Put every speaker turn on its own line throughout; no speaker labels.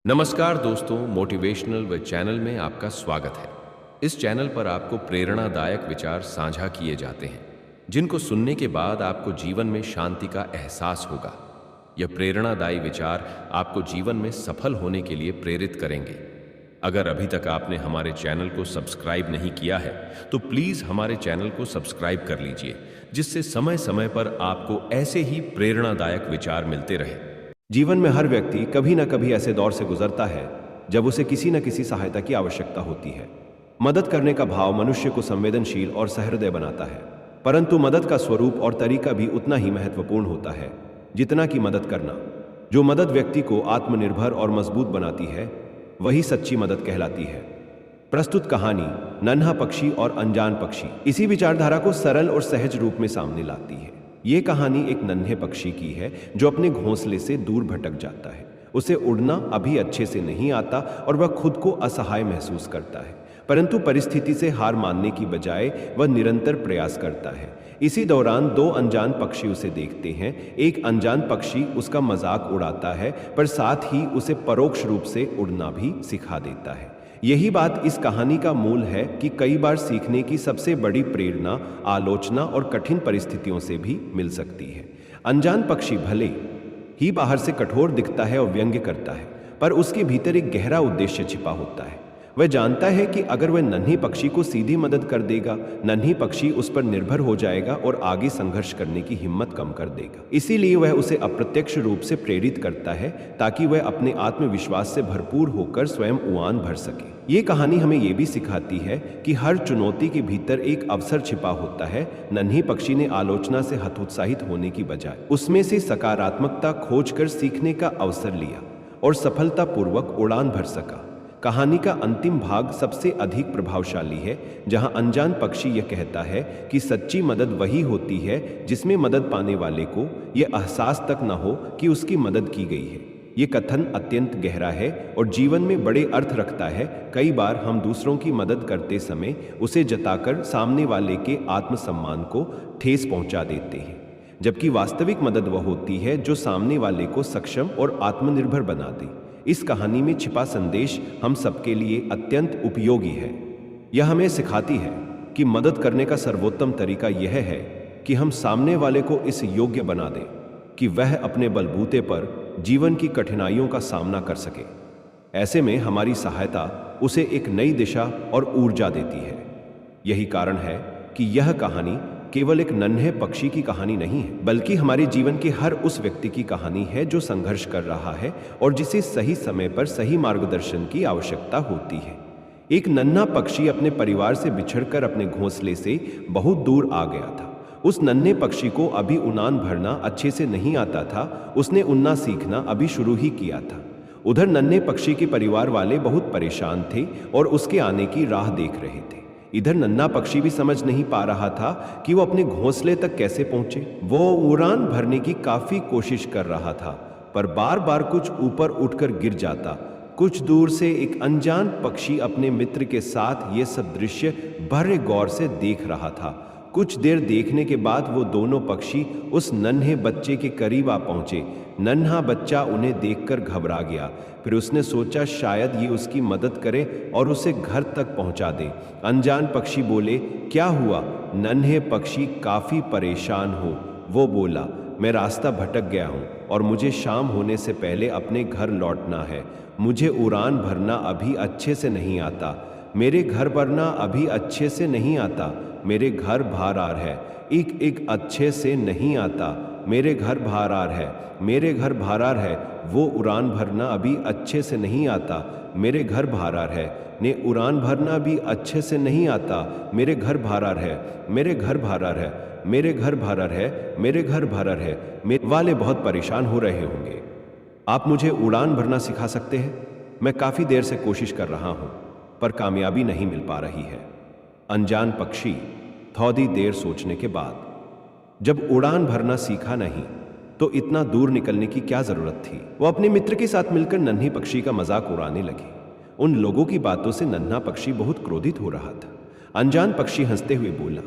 नमस्कार दोस्तों, मोटिवेशनल व चैनल में आपका स्वागत है। इस चैनल पर आपको प्रेरणादायक विचार साझा किए जाते हैं जिनको सुनने के बाद आपको जीवन में शांति का एहसास होगा। यह प्रेरणादायी विचार आपको जीवन में सफल होने के लिए प्रेरित करेंगे। अगर अभी तक आपने हमारे चैनल को सब्सक्राइब नहीं किया है तो प्लीज़ हमारे चैनल को सब्सक्राइब कर लीजिए, जिससे समय समय पर आपको ऐसे ही प्रेरणादायक विचार मिलते रहे।
जीवन में हर व्यक्ति कभी न कभी ऐसे दौर से गुजरता है जब उसे किसी न किसी सहायता की आवश्यकता होती है। मदद करने का भाव मनुष्य को संवेदनशील और सहृदय बनाता है, परंतु मदद का स्वरूप और तरीका भी उतना ही महत्वपूर्ण होता है जितना कि मदद करना। जो मदद व्यक्ति को आत्मनिर्भर और मजबूत बनाती है वही सच्ची मदद कहलाती है। प्रस्तुत कहानी नन्हा पक्षी और अनजान पक्षी इसी विचारधारा को सरल और सहज रूप में सामने लाती है। ये कहानी एक नन्हे पक्षी की है जो अपने घोंसले से दूर भटक जाता है। उसे उड़ना अभी अच्छे से नहीं आता और वह खुद को असहाय महसूस करता है, परंतु परिस्थिति से हार मानने की बजाय वह निरंतर प्रयास करता है। इसी दौरान दो अनजान पक्षी उसे देखते हैं। एक अनजान पक्षी उसका मजाक उड़ाता है, पर साथ ही उसे परोक्ष रूप से उड़ना भी सिखा देता है। यही बात इस कहानी का मूल है कि कई बार सीखने की सबसे बड़ी प्रेरणा आलोचना और कठिन परिस्थितियों से भी मिल सकती है। अनजान पक्षी भले ही बाहर से कठोर दिखता है और व्यंग्य करता है, पर उसके भीतर एक गहरा उद्देश्य छिपा होता है। वह जानता है कि अगर वह नन्ही पक्षी को सीधी मदद कर देगा, नन्ही पक्षी उस पर निर्भर हो जाएगा और आगे संघर्ष करने की हिम्मत कम कर देगा। इसीलिए वह उसे अप्रत्यक्ष रूप से प्रेरित करता है ताकि वह अपने आत्मविश्वास से भरपूर होकर स्वयं उड़ान भर सके। ये कहानी हमें यह भी सिखाती है कि हर चुनौती के भीतर एक अवसर छिपा होता है। नन्ही पक्षी ने आलोचना से हतोत्साहित होने की बजाय उसमें से सकारात्मकता खोजकर सीखने का अवसर लिया और सफलतापूर्वक उड़ान भर सका। कहानी का अंतिम भाग सबसे अधिक प्रभावशाली है, जहां अनजान पक्षी यह कहता है कि सच्ची मदद वही होती है जिसमें मदद पाने वाले को यह एहसास तक न हो कि उसकी मदद की गई है। ये कथन अत्यंत गहरा है और जीवन में बड़े अर्थ रखता है। कई बार हम दूसरों की मदद करते समय उसे जताकर सामने वाले के आत्मसम्मान को ठेस पहुंचा देते हैं, जबकि वास्तविक मदद वह होती है जो सामने वाले को सक्षम और आत्मनिर्भर बना दे। इस कहानी में छिपा संदेश हम सबके लिए अत्यंत उपयोगी है। यह हमें सिखाती है कि मदद करने का सर्वोत्तम तरीका यह है कि हम सामने वाले को इस योग्य बना दें कि वह अपने बलबूते पर जीवन की कठिनाइयों का सामना कर सके। ऐसे में हमारी सहायता उसे एक नई दिशा और ऊर्जा देती है। यही कारण है कि यह कहानी केवल एक नन्हे पक्षी की कहानी नहीं है, बल्कि हमारे जीवन के हर उस व्यक्ति की कहानी है जो संघर्ष कर रहा है और जिसे सही समय पर सही मार्गदर्शन की आवश्यकता होती है। एक नन्हा पक्षी अपने परिवार से बिछड़कर अपने घोंसले से बहुत दूर आ गया था। उस नन्हे पक्षी को अभी उड़ान भरना अच्छे से नहीं आता था, उसने उड़ना सीखना अभी शुरू ही किया था। उधर नन्हे पक्षी के परिवार वाले बहुत परेशान थे और उसके आने की राह देख रहे थे। इधर नन्हा पक्षी भी समझ नहीं पा रहा था कि वो अपने घोंसले तक कैसे पहुंचे। वो उड़ान भरने की काफी कोशिश कर रहा था, पर बार बार कुछ ऊपर उठकर गिर जाता। कुछ दूर से एक अनजान पक्षी अपने मित्र के साथ ये सब दृश्य बड़े गौर से देख रहा था। कुछ देर देखने के बाद वो दोनों पक्षी उस नन्हे बच्चे के करीब आ पहुंचे। नन्हा बच्चा उन्हें देखकर घबरा गया। फिर उसने सोचा शायद ये उसकी मदद करे और उसे घर तक पहुंचा दे। अनजान पक्षी बोले, क्या हुआ? नन्हे पक्षी काफी परेशान हो। वो बोला, मैं रास्ता भटक गया हूँ और मुझे शाम होने से पहले अपने घर लौटना है। मुझे उड़ान भरना अभी अच्छे से नहीं आता। मेरे घर भरना अभी अच्छे से नहीं आता। मेरे घर भारार है। एक अच्छे से नहीं आता। मेरे घर भारार है। मेरे घर भारार है। वो उड़ान भरना अभी अच्छे से नहीं आता। मेरे घर भारार है। ने उड़ान भरना भी अच्छे से नहीं आता। मेरे घर भारार है। मेरे घर भारार है। मेरे घर भारार है। मेरे घर भारार है। मेरे वाले बहुत परेशान हो रहे होंगे। आप मुझे उड़ान भरना सिखा सकते हैं? मैं काफ़ी देर से कोशिश कर रहा हूँ, पर कामयाबी नहीं मिल पा रही है। अनजान पक्षी थोड़ी देर सोचने के बाद, जब उड़ान भरना सीखा नहीं तो इतना दूर निकलने की क्या जरूरत थी। वो अपने मित्र के साथ मिलकर नन्ही पक्षी का मजाक उड़ाने लगे। उन लोगों की बातों से नन्हा पक्षी बहुत क्रोधित हो रहा था। अनजान पक्षी हंसते हुए बोला,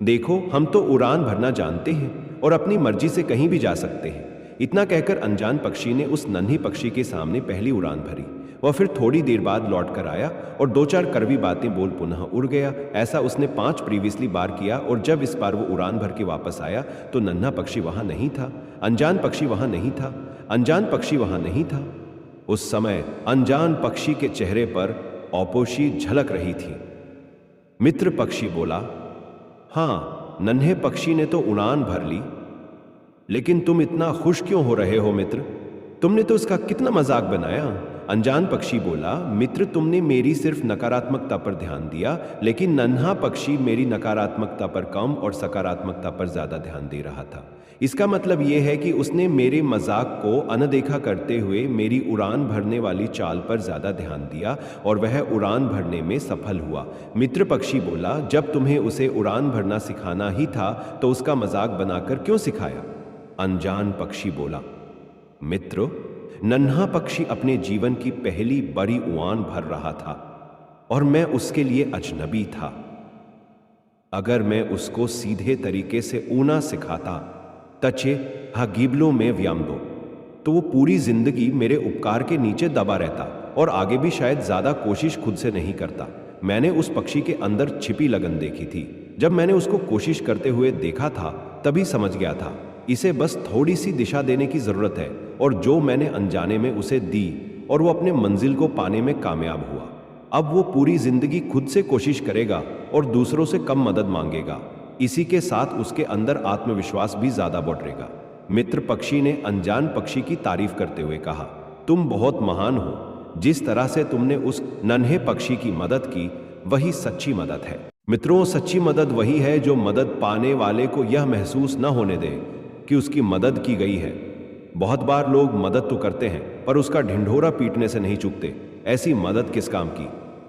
देखो, हम तो उड़ान भरना जानते हैं और अपनी मर्जी से कहीं भी जा सकते हैं, इतना कहकर अनजान पक्षी ने उस नन्हे पक्षी के सामने पहली उड़ान भरी। वह फिर थोड़ी देर बाद लौट कर आया और 2-4 कड़वी बातें बोल पुनः उड़ गया। ऐसा उसने 5 प्रीवियसली बार किया और जब इस बार वो उड़ान भर के वापस आया तो नन्हा पक्षी वहां नहीं था, अनजान पक्षी वहां नहीं था, अनजान पक्षी वहां नहीं था। उस समय अनजान पक्षी के चेहरे पर औपोशी झलक रही थी। मित्र पक्षी बोला, हाँ, नन्हे पक्षी ने तो उड़ान भर ली, लेकिन तुम इतना खुश क्यों हो रहे हो मित्र? तुमने तो उसका कितना मजाक बनाया। अनजान पक्षी बोला, मित्र तुमने मेरी सिर्फ नकारात्मकता पर ध्यान दिया, लेकिन नन्हा पक्षी मेरी नकारात्मकता पर कम और सकारात्मकता पर ज्यादा ध्यान दे रहा था। इसका मतलब यह है कि उसने मेरे मजाक को अनदेखा करते हुए मेरी उड़ान भरने वाली चाल पर ज्यादा ध्यान दिया और वह उड़ान भरने में सफल हुआ। मित्र पक्षी बोला, जब तुम्हें उसे उड़ान भरना सिखाना ही था तो उसका मजाक बनाकर क्यों सिखाया? अनजान पक्षी बोला, मित्र, नन्हा पक्षी अपने जीवन की पहली बड़ी उड़ान भर रहा था और मैं उसके लिए अजनबी था। अगर मैं उसको सीधे तरीके से ऊना सिखाता, तचे हगीबलों में व्याम दो, तो वो पूरी जिंदगी मेरे उपकार के नीचे दबा रहता और आगे भी शायद ज्यादा कोशिश खुद से नहीं करता। मैंने उस पक्षी के अंदर छिपी लगन देखी थी। जब मैंने उसको कोशिश करते हुए देखा था तभी समझ गया था इसे बस थोड़ी सी दिशा देने की जरूरत है, और जो मैंने अनजाने में उसे दी और वो अपने मंजिल को पाने में कामयाब हुआ। अब वो पूरी जिंदगी खुद से कोशिश करेगा और दूसरों से कम मदद मांगेगा। इसी के साथ उसके अंदर आत्मविश्वास भी ज्यादा बढ़ेगा। मित्र पक्षी ने अनजान पक्षी की तारीफ करते हुए कहा, तुम बहुत महान हो। जिस तरह से तुमने उस नन्हे पक्षी की मदद की वही सच्ची मदद है। मित्रों, सच्ची मदद वही है जो मदद पाने वाले को यह महसूस न होने दे कि उसकी मदद की गई है। बहुत बार लोग मदद तो करते हैं पर उसका ढिंढोरा पीटने से नहीं चूकते। ऐसी मदद किस काम की?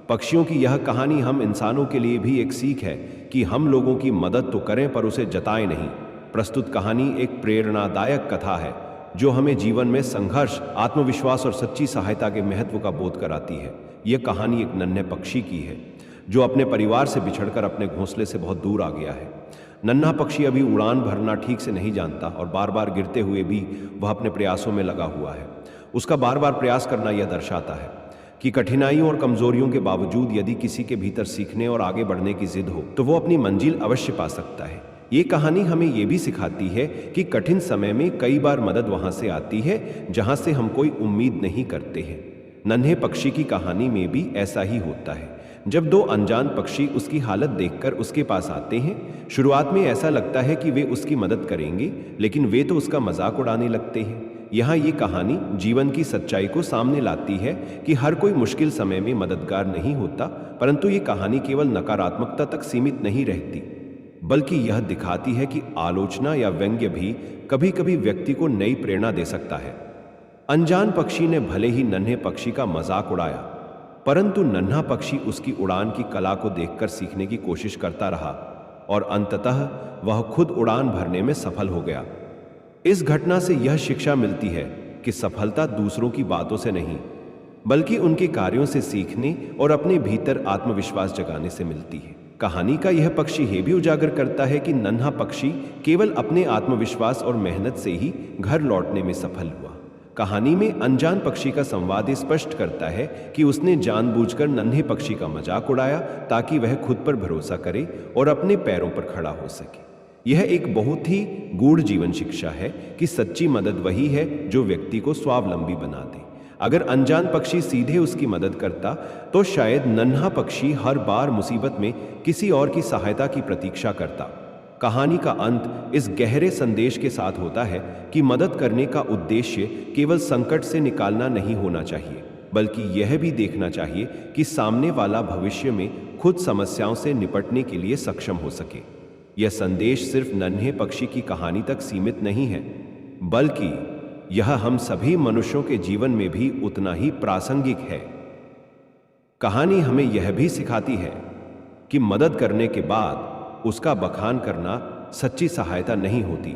पक्षियों की यह कहानी हम इंसानों के लिए भी एक सीख है कि हम लोगों की मदद तो करें पर उसे जताएं नहीं। प्रस्तुत कहानी एक प्रेरणादायक कथा है जो हमें जीवन में संघर्ष, आत्मविश्वास और सच्ची सहायता के महत्व का बोध कराती है। यह कहानी एक नन्हे पक्षी की है जो अपने परिवार से बिछड़कर अपने घोंसले से बहुत दूर आ गया है। नन्हा पक्षी अभी उड़ान भरना ठीक से नहीं जानता और बार बार गिरते हुए भी वह अपने प्रयासों में लगा हुआ है। उसका बार बार प्रयास करना यह दर्शाता है कि कठिनाइयों और कमजोरियों के बावजूद यदि किसी के भीतर सीखने और आगे बढ़ने की जिद हो तो वो अपनी मंजिल अवश्य पा सकता है। ये कहानी हमें ये भी सिखाती है कि कठिन समय में कई बार मदद वहां से आती है जहां से हम कोई उम्मीद नहीं करते हैं। नन्हे पक्षी की कहानी में भी ऐसा ही होता है। जब 2 अनजान पक्षी उसकी हालत देखकर उसके पास आते हैं, शुरुआत में ऐसा लगता है कि वे उसकी मदद करेंगे, लेकिन वे तो उसका मजाक उड़ाने लगते हैं। यहाँ ये कहानी जीवन की सच्चाई को सामने लाती है कि हर कोई मुश्किल समय में मददगार नहीं होता, परंतु ये कहानी केवल नकारात्मकता तक सीमित नहीं रहती, बल्कि यह दिखाती है कि आलोचना या व्यंग्य भी कभी कभी व्यक्ति को नई प्रेरणा दे सकता है। अनजान पक्षी ने भले ही नन्हे पक्षी का मजाक उड़ाया, परंतु नन्हा पक्षी उसकी उड़ान की कला को देखकर सीखने की कोशिश करता रहा और अंततः वह खुद उड़ान भरने में सफल हो गया। इस घटना से यह शिक्षा मिलती है कि सफलता दूसरों की बातों से नहीं, बल्कि उनके कार्यों से सीखने और अपने भीतर आत्मविश्वास जगाने से मिलती है। कहानी का यह पक्षी यह भी उजागर करता है कि नन्हा पक्षी केवल अपने आत्मविश्वास और मेहनत से ही घर लौटने में सफल हुआ। कहानी में अनजान पक्षी का संवाद स्पष्ट करता है कि उसने जानबूझकर नन्हे पक्षी का मजाक उड़ाया ताकि वह खुद पर भरोसा करे और अपने पैरों पर खड़ा हो सके। यह एक बहुत ही गूढ़ जीवन शिक्षा है कि सच्ची मदद वही है जो व्यक्ति को स्वावलंबी बना दे। अगर अनजान पक्षी सीधे उसकी मदद करता तो शायद नन्हा पक्षी हर बार मुसीबत में किसी और की सहायता की प्रतीक्षा करता। कहानी का अंत इस गहरे संदेश के साथ होता है कि मदद करने का उद्देश्य केवल संकट से निकालना नहीं होना चाहिए, बल्कि यह भी देखना चाहिए कि सामने वाला भविष्य में खुद समस्याओं से निपटने के लिए सक्षम हो सके। यह संदेश सिर्फ नन्हे पक्षी की कहानी तक सीमित नहीं है, बल्कि यह हम सभी मनुष्यों के जीवन में भी उतना ही प्रासंगिक है। कहानी हमें यह भी सिखाती है कि मदद करने के बाद उसका बखान करना सच्ची सहायता नहीं होती।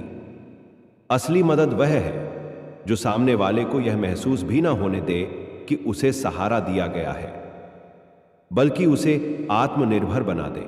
असली मदद वह है जो सामने वाले को यह महसूस भी ना होने दे कि उसे सहारा दिया गया है, बल्कि उसे आत्मनिर्भर बना दे।